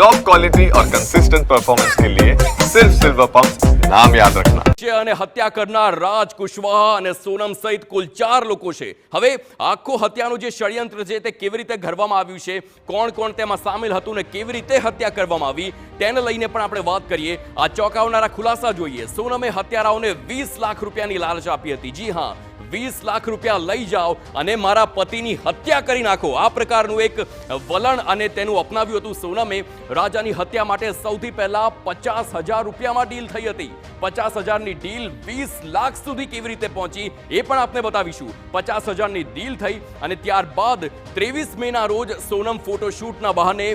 Top quality और consistent performance के लिए सिर्फ सिल्वर पंप नाम याद रखना। અને હત્યા કરનાર રાજ કુશવાહા અને સોનમ સહિત કુલ 4 લોકો છે। હવે આખો હત્યાનું જે ષડયંત્ર છે તે કેવી રીતે ઘડવામાં આવ્યું છે, કોણ કોણ તેમાં સામેલ હતું ને કેવી રીતે હત્યા કરવામાં આવી તેને લઈને પણ આપણે વાત કરીએ। આ ચોંકાવનારા ખુલાસા જોઈએ। સોનમે હત્યારાઓને 20 લાખ રૂપિયાની લાલચ આપી હતી। જી હા, 20 લાખ રૂપિયા લઈ જાઓ અને મારા પતિની હત્યા કરી નાખો, આ પ્રકારનું એક વલણ અને તેનું અપનાવ્યું હતું સોનમે। રાજાની હત્યા માટે સૌથી પહેલા 50,000 રૂપિયામાં ડીલ થઈ હતી। 50,000ની ડીલ 20 લાખ સુધી કેવી રીતે પહોંચી એ પણ આપને બતાવીશું। 50,000ની ડીલ થઈ અને ત્યારબાદ 23 મેના રોજ સોનમ ફોટોશૂટના બહાને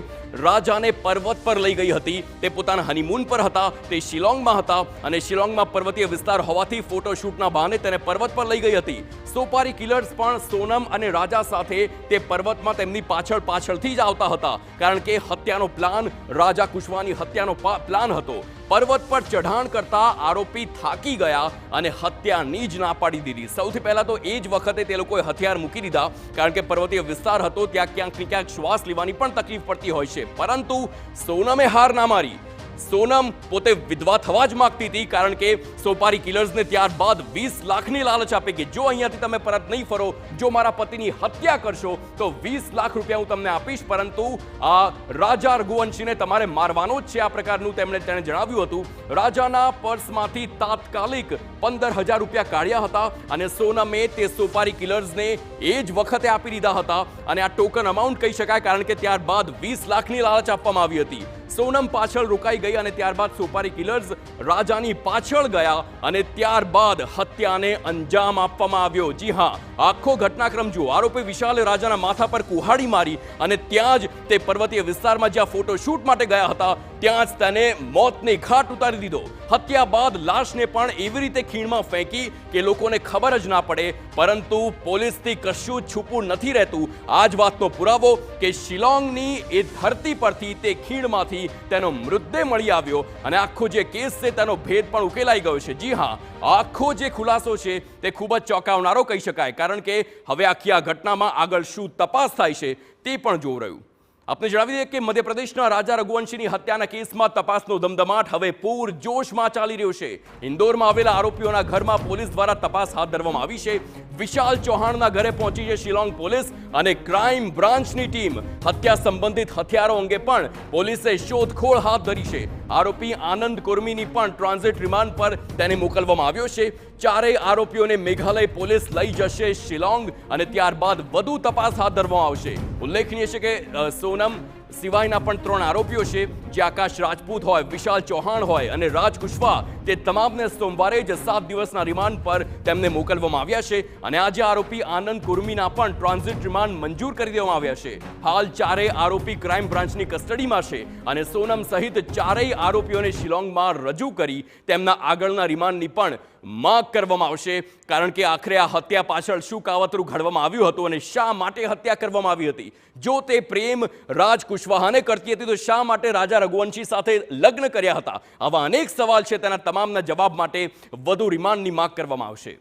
રાજાને પર્વત પર લઈ ગઈ હતી। તે પોતાના હનીમૂન પર હતા, તે શિલોંગમાં હતા અને શિલોંગમાં પર્વતીય વિસ્તાર હોવાથી ફોટોશૂટના બહાને તેને પર્વત પર લઈ ગઈ હતી। સોપારી કિલર્સ પણ સોનમ અને રાજા સાથે તે પર્વતમાં તેમની પાછળથી જ આવતા હતા, કારણ કે હત્યાનો પ્લાન રાજા કુશવાહાની હત્યાનો પ્લાન હતો। પર્વત પર ચઢાણ કરતા આરોપી થાકી ગયા અને હત્યાની જ ના પાડી દીધી। સૌથી પહેલા તો એ જ વખતે તે લોકોએ હથિયાર મૂકી દીધા, કારણ કે પર્વતીય વિસ્તાર હતો, ત્યાં ક્યાંક ને ક્યાંક શ્વાસ લેવાની પણ તકલીફ પડતી હોય છે। પરંતુ સોનમે હાર ના મારી। સોનમ પોતે વિધવા થવા જ માંગતી હતી, કારણ કે સોપારી કિલર્સને ત્યારબાદ 20 લાખની લાલચ આપી કે જો અહીંયાથી તમે પરત નહીં ફરો, જો મારા પતિની હત્યા કરશો તો 20 લાખ રૂપિયા હું તમને આપીશ, પરંતુ આ રાજા રઘુવંશીને તમારે મારવાનો જ છે, આ પ્રકારનું તેણે જણાવ્યું હતું। રાજાના પર્સમાંથી તાત્કાલિક 15,000 રૂપિયા કાઢ્યા હતા અને સોનમે તે સોપારી કિલર્સને એ જ વખતે આપી દીધા હતા અને આ ટોકન અમાઉન્ટ કહી શકાય, કારણ કે ત્યારબાદ 20 લાખની લાલચ આપવામાં આવી હતી। સોનમ પાછળ રોકાઈ ગઈ અને ત્યારબાદ સોપારી કિલર્સ રાજાની પાછળ ગયા અને ત્યારબાદ હત્યાને અંજામ આપવામાં આવ્યો। જી હા, આખો ઘટનાક્રમ જુઓ। આરોપી વિશાલે રાજાના માથા પર કુહાડી મારી અને ત્યાં જ તે પર્વતીય વિસ્તારમાં જ્યાં ફોટોશૂટ માટે ગયા હતા ત્યાં જ તેને મોતને ઘાટ ઉતારી દીધો। હત્યા બાદ લાશને પણ એવી રીતે ખીણમાં ફેંકી કે લોકોને ખબર જ ના પડે, પરંતુ પોલીસથી કશું છૂપું નથી રહેતું। આ જ વાતનો પુરાવો કે શિલોંગની એ ધરતી પરથી તે ખીણમાંથી તેનો મૃતદેહ મળી આવ્યો અને આખો જે કેસ છે તેનો ભેદ પણ ઉકેલાઈ ગયો છે। જી હા, આખો જે ખુલાસો છે તે ખૂબ જ ચોંકાવનારો કહી શકાય, કારણ કે હવે આખી આ ઘટનામાં આગળ શું તપાસ થાય છે તે પણ જોવું રહ્યું। આપને જણાવી દઈએ કે મધ્યપ્રદેશના રાજા રઘુવંશીની હત્યાના કેસમાં તપાસનો ધમધમાટ હવે પૂરજોશમાં ચાલી રહ્યો છે। ઇન્દોરમાં આવેલા આરોપીઓના ઘરમાં પોલીસ દ્વારા તપાસ હાથ ધરવામાં આવી છે। વિશાલ ચૌહાણના ઘરે પહોંચી છે શિલોંગ પોલીસ અને ક્રાઇમ બ્રાન્ચની ટીમ। હત્યા સંબંધિત હથિયારો અંગે પણ પોલીસે શોધખોળ હાથ ધરી છે। આરોપી આનંદ કુર્મીની પણ ટ્રાન્ઝિટ રિમાન્ડ પર તેને મોકલવામાં આવ્યો છે। ચારેય આરોપીઓને મેઘાલય પોલીસ લઈ જશે શિલોંગ અને ત્યારબાદ વધુ તપાસ હાથ ધરવામાં આવશે। ઉલ્લેખનીય છે કે સોનમ સિવાયના પણ 3 આરોપીઓ છે, જે આકાશ રાજપૂત હોય, વિશાલ ચૌહાણ હોય અને રાજ કુશવાહા, તે તમામને સોમવારે જ 7 દિવસના રિમાન્ડ પર તેમને મોકલવામાં આવ્યા છે અને આજે આરોપી આનંદ કુર્મીના પણ ટ્રાન્ઝિટ રિમાન્ડ મંજૂર કરી દેવામાં આવ્યા છે। હાલ ચારેય આરોપી ક્રાઇમ બ્રાન્ચની કસ્ટડીમાં છે અને સોનમ સહિત ચારેય આરોપીઓને શિલોંગમાં રજૂ કરી તેમના આગળના રિમાન્ડની પણ માંગ કરવામાં આવશે, કારણ કે આખરે આ હત્યા પાછળ શું કાવતરું ઘડવામાં આવ્યું હતું અને શા માટે હત્યા કરવામાં આવી હતી। જો તે પ્રેમ રાજ કુશવાહાને કરતી હતી તો શા માટે રાજા રઘુવંશી સાથે લગ્ન કર્યા હતા? આવા અનેક સવાલ છે, તેના તમામના જવાબ માટે વધુ રિમાન્ડની માંગ કરવામાં આવશે।